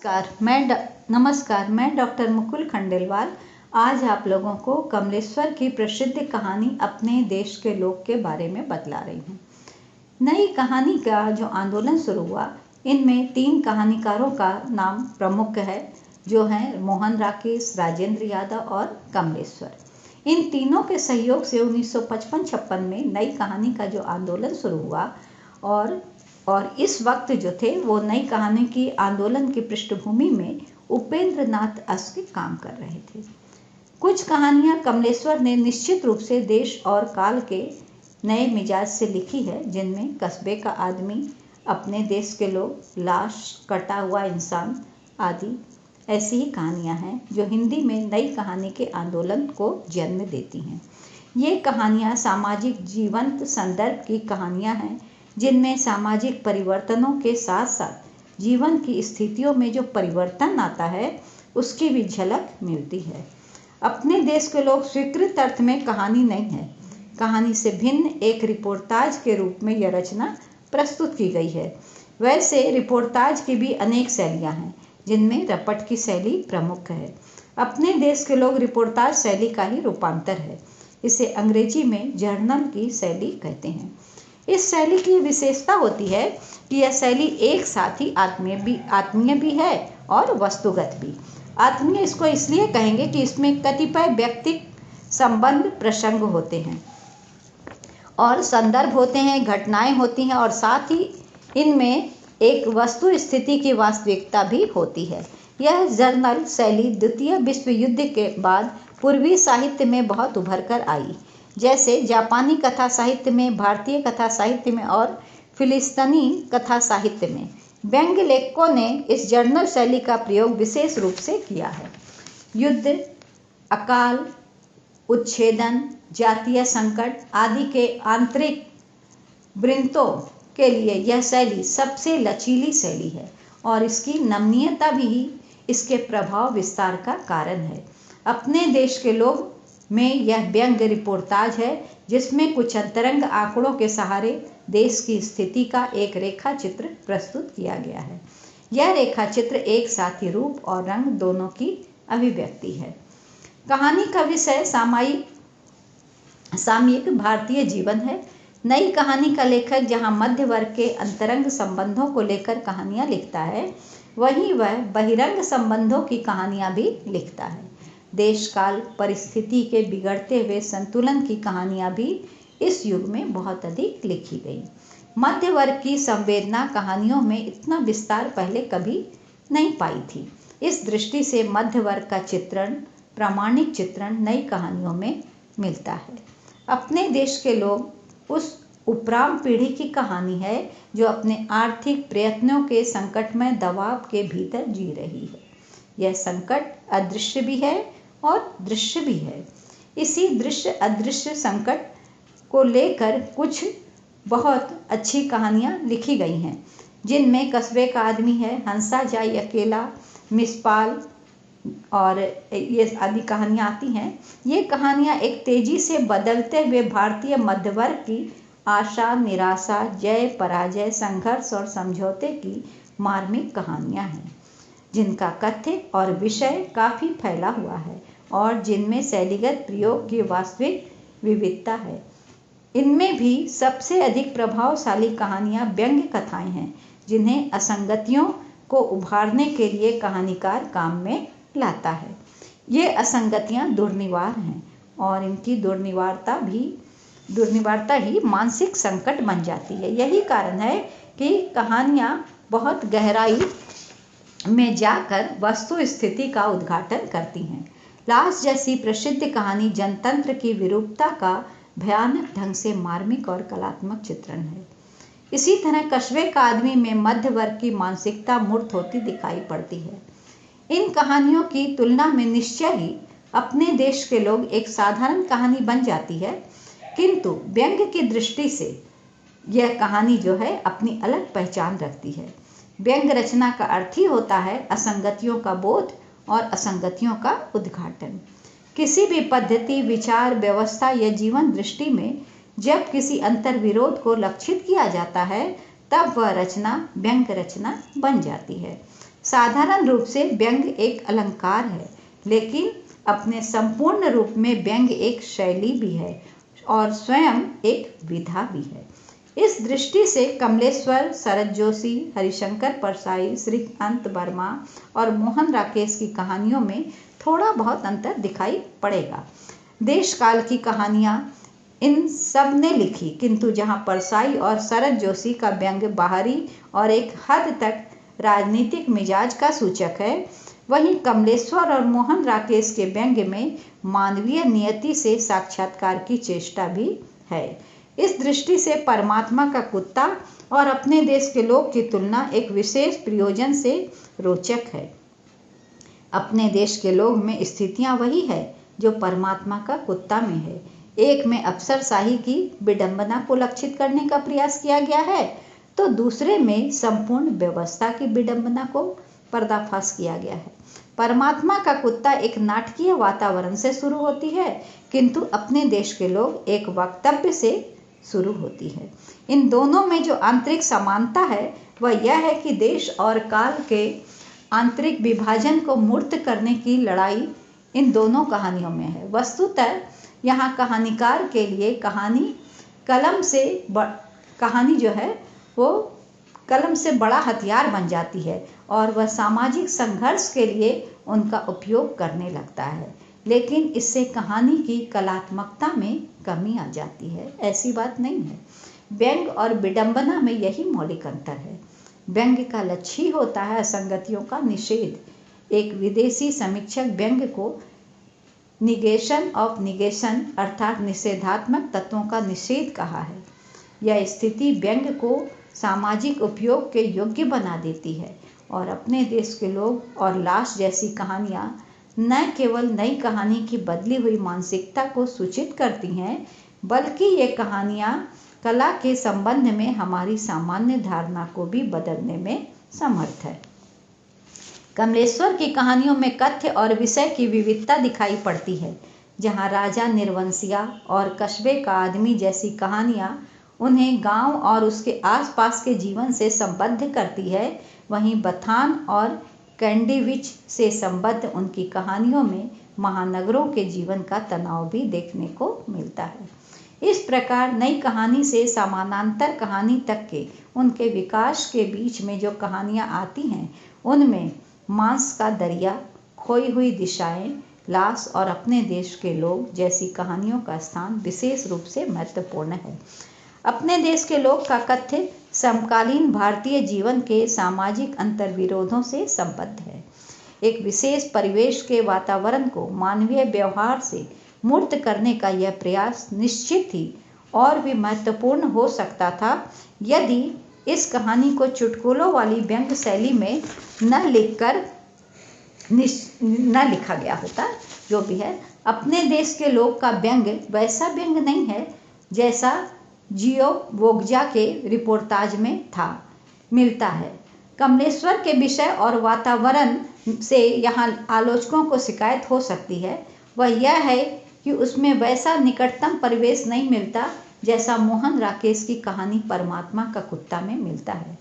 नमस्कार, मैं डॉक्टर मुकुल खंडेलवाल आज आप लोगों को कमलेश्वर की प्रसिद्ध कहानी अपने देश के लोग के बारे में बतला रही हूँ। नई कहानी का जो आंदोलन शुरू हुआ, इनमें 3 कहानीकारों का नाम प्रमुख है, जो हैं मोहन राकेश, राजेंद्र यादव और कमलेश्वर। इन तीनों के सहयोग से 1955-56 में नई कहानी का जो आंदोलन शुरू हुआ और इस वक्त जो थे वो नई कहानी की आंदोलन की पृष्ठभूमि में उपेंद्र नाथ अस्क काम कर रहे थे। कुछ कहानियां कमलेश्वर ने निश्चित रूप से देश और काल के नए मिजाज से लिखी है, जिनमें कस्बे का आदमी, अपने देश के लोग, लाश, कटा हुआ इंसान आदि ऐसी ही कहानियां हैं जो हिंदी में नई कहानी के आंदोलन को जन्म देती हैं। ये कहानियां सामाजिक जीवंत संदर्भ की कहानियां हैं, जिनमें सामाजिक परिवर्तनों के साथ साथ जीवन की स्थितियों में जो परिवर्तन आता है उसकी भी झलक मिलती है। अपने देश के लोग स्वीकृत अर्थ में कहानी नहीं है। कहानी से भिन्न एक रिपोर्टाज के रूप में यह रचना प्रस्तुत की गई है। वैसे रिपोर्टाज की भी अनेक शैलियां हैं, जिनमें रपट की शैली प्रमुख है। अपने देश के लोग रिपोर्टाज शैली का ही रूपांतर है। इसे अंग्रेजी में जर्नल की शैली कहते हैं। इस शैली की विशेषता होती है कि यह शैली एक साथ ही आत्मीय भी है और वस्तुगत भी। आत्मीय इसको इसलिए कहेंगे कि इसमें कतिपय व्यक्तिगत संबंध प्रसंग होते हैं और संदर्भ होते हैं, घटनाएं होती हैं और साथ ही इनमें एक वस्तु स्थिति की वास्तविकता भी होती है। यह जर्नल शैली द्वितीय विश्व युद्ध के बाद पूर्वी साहित्य में बहुत उभर कर आई, जैसे जापानी कथा साहित्य में, भारतीय कथा साहित्य में और फिलिस्तीनी कथा साहित्य में। व्यंग्य लेखकों ने इस जर्नल शैली का प्रयोग विशेष रूप से किया है। युद्ध, अकाल, उच्छेदन, जातीय संकट आदि के आंतरिक वृत्तों के लिए यह शैली सबसे लचीली शैली है और इसकी नमनीयता भी इसके प्रभाव विस्तार का कारण है। अपने देश के लोग में यह व्यंग्य रिपोर्टाज है, जिसमें कुछ अंतरंग आंकड़ों के सहारे देश की स्थिति का एक रेखा चित्र प्रस्तुत किया गया है। यह रेखा चित्र एक साथ ही रूप और रंग दोनों की अभिव्यक्ति है। कहानी का विषय सामयिक भारतीय जीवन है। नई कहानी का लेखक जहां मध्य वर्ग के अंतरंग संबंधों को लेकर कहानियां लिखता है, वहीं वह बहिरंग संबंधों की कहानियां भी लिखता है। देश काल परिस्थिति के बिगड़ते हुए संतुलन की कहानियां भी इस युग में बहुत अधिक लिखी गई। मध्य वर्ग की संवेदना कहानियों में इतना विस्तार पहले कभी नहीं पाई थी। इस दृष्टि से मध्य वर्ग का चित्रण, प्रामाणिक चित्रण नई कहानियों में मिलता है। अपने देश के लोग उस उपराम पीढ़ी की कहानी है जो अपने आर्थिक प्रयत्नों के संकटमय दबाव के भीतर जी रही है। यह संकट अदृश्य भी है और दृश्य भी है। इसी दृश्य अदृश्य संकट को लेकर कुछ बहुत अच्छी कहानियां लिखी गई हैं, जिनमें कस्बे का आदमी है, हंसा जाए अकेला, मिसपाल और ये आदि कहानियां आती हैं। ये कहानियां एक तेजी से बदलते हुए भारतीय मध्यवर्ग की आशा, निराशा, जय पराजय, संघर्ष और समझौते की मार्मिक कहानियां हैं, जिनका कथ्य और विषय काफ़ी फैला हुआ है और जिनमें शैलीगत प्रयोग की वास्तविक विविधता है। इनमें भी सबसे अधिक प्रभावशाली कहानियां व्यंग्य कथाएं हैं, जिन्हें असंगतियों को उभारने के लिए कहानीकार काम में लाता है। ये असंगतियां दुर्निवार हैं और इनकी दुर्निवारता ही मानसिक संकट बन जाती है। यही कारण है कि कहानियां बहुत गहराई में जाकर वस्तु स्थिति का उद्घाटन करती हैं। लाश जैसी प्रसिद्ध कहानी जनतंत्र की विरूपता का भयानक ढंग से मार्मिक और कलात्मक चित्रण है। इसी तरह कस्बे का आदमी में मध्य वर्ग की मानसिकता मूर्त होती दिखाई पड़ती है। इन कहानियों की तुलना में निश्चय ही अपने देश के लोग एक साधारण कहानी बन जाती है, किंतु व्यंग्य की दृष्टि से यह कहानी जो है अपनी अलग पहचान रखती है। व्यंग्य रचना का अर्थ ही होता है असंगतियों का बोध और असंगतियों का उद्घाटन। किसी भी पद्धति, विचार, व्यवस्था या जीवन दृष्टि में जब किसी अंतर विरोध को लक्षित किया जाता है, तब वह रचना व्यंग्य रचना बन जाती है। साधारण रूप से व्यंग्य एक अलंकार है, लेकिन अपने संपूर्ण रूप में व्यंग्य एक शैली भी है और स्वयं एक विधा भी है। इस दृष्टि से कमलेश्वर, शरद जोशी, हरिशंकर परसाई, श्रीकांत वर्मा और मोहन राकेश की कहानियों में थोड़ा बहुत अंतर दिखाई पड़ेगा। देश काल की कहानियां इन सब ने लिखी, किंतु जहां परसाई और शरद जोशी का व्यंग्य बाहरी और एक हद तक राजनीतिक मिजाज का सूचक है, वहीं कमलेश्वर और मोहन राकेश के व्यंग्य में मानवीय नियति से साक्षात्कार की चेष्टा भी है। इस दृष्टि से परमात्मा का कुत्ता और अपने देश के लोग की तुलना एक विशेष प्रयोजन से रोचक है। अपने देश के लोग में स्थितियां वही है जो परमात्मा का कुत्ता में है। एक में अफसरशाही की विडंबना को लक्षित करने का प्रयास किया गया है, तो दूसरे में संपूर्ण व्यवस्था की विडंबना को पर्दाफाश किया गया है। परमात्मा का कुत्ता एक नाटकीय वातावरण से शुरू होती है, किंतु अपने देश के लोग एक वक्तव्य से शुरू होती है। इन दोनों में जो आंतरिक समानता है वह यह है कि देश और काल के आंतरिक विभाजन को मूर्त करने की लड़ाई इन दोनों कहानियों में है। वस्तुतः यहाँ कहानीकार के लिए कहानी जो है वो कलम से बड़ा हथियार बन जाती है और वह सामाजिक संघर्ष के लिए उनका उपयोग करने लगता है, लेकिन इससे कहानी की कलात्मकता में कमी आ जाती है। ऐसी बात नहीं है। व्यंग्य और विडंबना में यही मौलिक अंतर है। व्यंग्य का लक्ष्य ही होता है असंगतियों का निषेध। एक विदेशी समीक्षक व्यंग्य को निगेशन ऑफ निगेशन अर्थात निषेधात्मक तत्वों का निषेध कहा है। यह स्थिति व्यंग्य को सामाजिक उपयोग के योग्य बना देती है और अपने देश के लोग और लाश जैसी कहानियां न केवल नई कहानी की बदली हुई मानसिकता को सूचित करती हैं, बल्कि ये कहानियां कला के संबंध में हमारी सामान्य धारणा को भी बदलने में समर्थ है। कमलेश्वर की कहानियों में कथ्य और विषय की विविधता दिखाई पड़ती है। जहाँ राजा निर्वंशिया और कस्बे का आदमी जैसी कहानियाँ उन्हें गांव और उसके आसपास के जीवन से संबद्ध करती है, वहीं बथान और कैंडीविच से संबद्ध उनकी कहानियों में महानगरों के जीवन का तनाव भी देखने को मिलता है। इस प्रकार नई कहानी से समानांतर कहानी तक के उनके विकास के बीच में जो कहानियाँ आती हैं, उनमें मांस का दरिया, खोई हुई दिशाएं, लाश और अपने देश के लोग जैसी कहानियों का स्थान विशेष रूप से महत्वपूर्ण है। अपने देश के लोग का कथ्य समकालीन भारतीय जीवन के सामाजिक अंतर्विरोधों से संबद्ध है। एक विशेष परिवेश के वातावरण को मानवीय व्यवहार से मूर्त करने का यह प्रयास निश्चित ही और भी महत्वपूर्ण हो सकता था यदि इस कहानी को चुटकुलों वाली व्यंग्य शैली में न लिखा गया होता। जो भी है, अपने देश के लोग का व्यंग्य वैसा व्यंग्य नहीं है जैसा जियो वोग्जा के रिपोर्टाज में मिलता है। कमलेश्वर के विषय और वातावरण से यहाँ आलोचकों को शिकायत हो सकती है, वह यह है कि उसमें वैसा निकटतम परिवेश नहीं मिलता जैसा मोहन राकेश की कहानी परमात्मा का कुत्ता में मिलता है।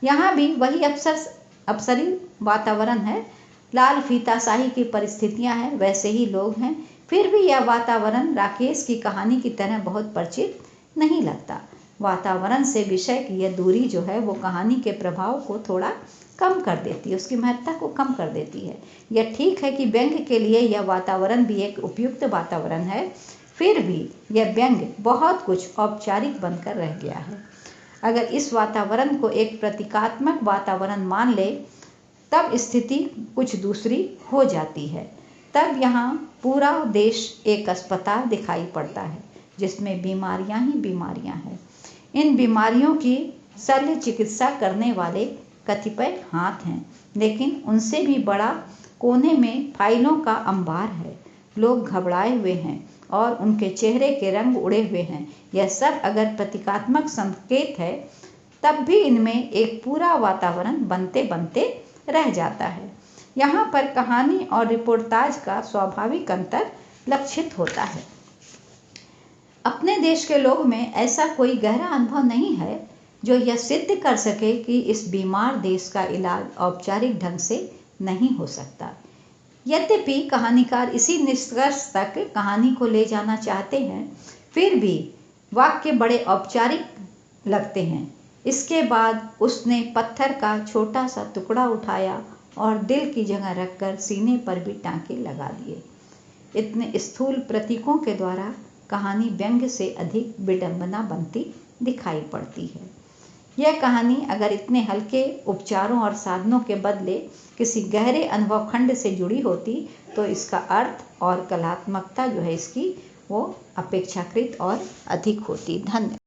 यहाँ भी वही अफसरी वातावरण है, लाल फीताशाही की परिस्थितियाँ हैं, वैसे ही लोग हैं, फिर भी यह वातावरण राकेश की कहानी की तरह बहुत परिचित नहीं लगता। वातावरण से विषय की यह दूरी जो है वो कहानी के प्रभाव को थोड़ा कम कर देती है, उसकी महत्ता को कम कर देती है। यह ठीक है कि व्यंग्य के लिए यह वातावरण भी एक उपयुक्त वातावरण है, फिर भी यह व्यंग्य बहुत कुछ औपचारिक बनकर रह गया है। अगर इस वातावरण को एक प्रतीकात्मक वातावरण मान ले तब स्थिति कुछ दूसरी हो जाती है। तब यहाँ पूरा देश एक अस्पताल दिखाई पड़ता है जिसमें बीमारियाँ ही बीमारियाँ हैं। इन बीमारियों की शल्य चिकित्सा करने वाले कतिपय हाथ हैं, लेकिन उनसे भी बड़ा कोने में फाइलों का अंबार है। लोग घबराए हुए हैं और उनके चेहरे के रंग उड़े हुए हैं। यह सब अगर प्रतीकात्मक संकेत है, तब भी इनमें एक पूरा वातावरण बनते बनते रह जाता है। यहाँ पर कहानी और रिपोर्टाज का स्वाभाविक अंतर लक्षित होता है। अपने देश के लोग में ऐसा कोई गहरा अनुभव नहीं है जो यह सिद्ध कर सके कि इस बीमार देश का इलाज औपचारिक ढंग से नहीं हो सकता। यद्यपि कहानीकार इसी निष्कर्ष तक कहानी को ले जाना चाहते हैं, फिर भी वाक्य बड़े औपचारिक लगते हैं। इसके बाद उसने पत्थर का छोटा सा टुकड़ा उठाया और दिल की जगह रखकर सीने पर भी टांके लगा दिए। इतने स्थूल प्रतीकों के द्वारा कहानी व्यंग्य से अधिक विडंबना बनती दिखाई पड़ती है। यह कहानी अगर इतने हल्के उपचारों और साधनों के बदले किसी गहरे अनुभव खंड से जुड़ी होती तो इसका अर्थ और कलात्मकता जो है इसकी वो अपेक्षाकृत और अधिक होती। धन्यवाद।